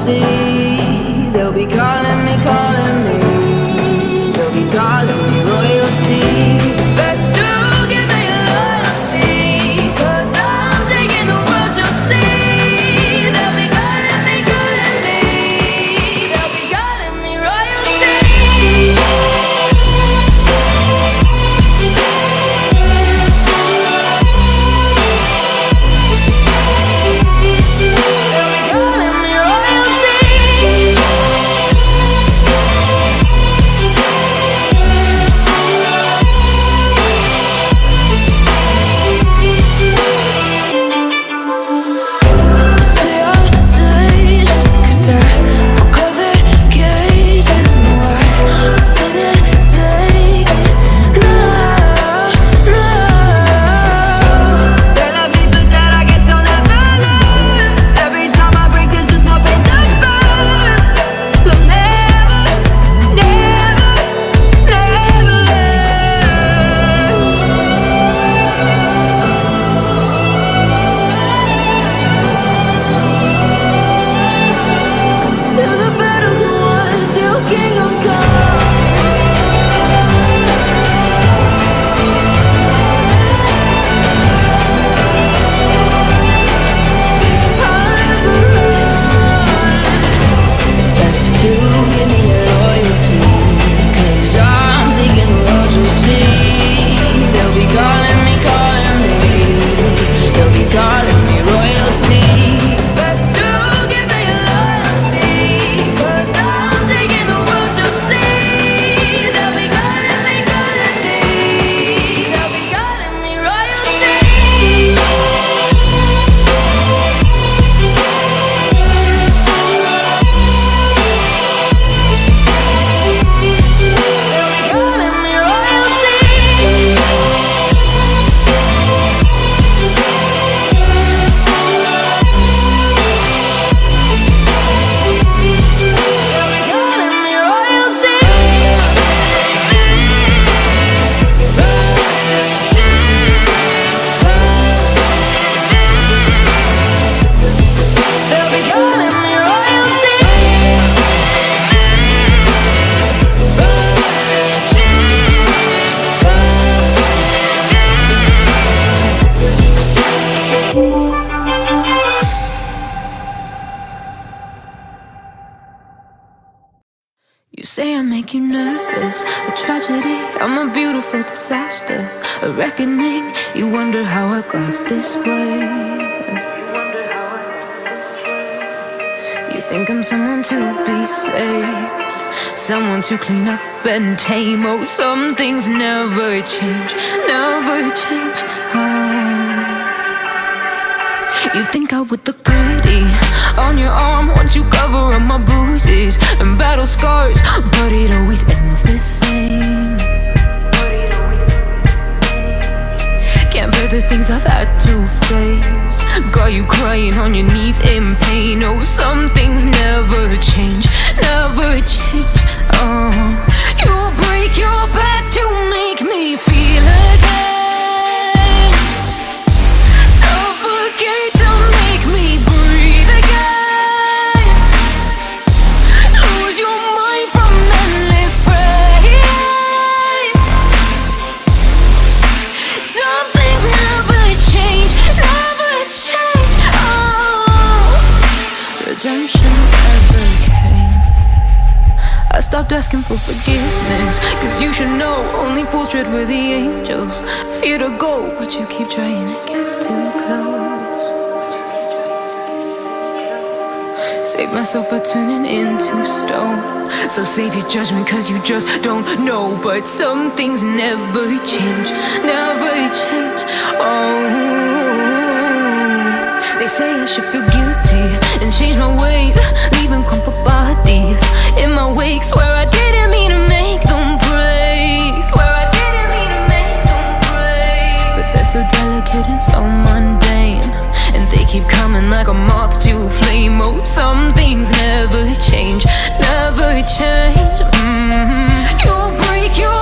see. They'll be calling me, calling me. They'll be calling me royalty. Best to give me your loyalty, 'cause I'm taking the world, you'll see. They'll be calling me, calling me. They'll be calling me royalty. You say I make you nervous, a tragedy, I'm a beautiful disaster, a reckoning. You wonder how I got this way. You think I'm someone to be saved, someone to clean up and tame. Oh, some things never change, never change. Oh. You think I would look pretty on your arm once you cover up my bruises and battle scars, but it always ends the same. Can't bear the things I've had to face, got you crying on your knees in pain. Oh, some things never change, never change. Oh, you'll break your back to make me feel again, suffocate to make me breathe again, lose your mind from endless pain. Some things never change, never change. Oh, redemption never came. I stopped asking for forgiveness, 'cause you should know only fools tread where the angels fear to go, but you keep trying to get too close. Save myself by turning into stone, so save your judgment 'cause you just don't know. But some things never change, never change. Oh, they say I should feel guilty and change my ways, leaving crumpled bodies in my wake. Swear I didn't mean to make them break, swear I didn't mean to make them break. But they're so delicate and so mundane, and they keep coming like a moth to a flame. Oh, some things never change, never change. You'll break your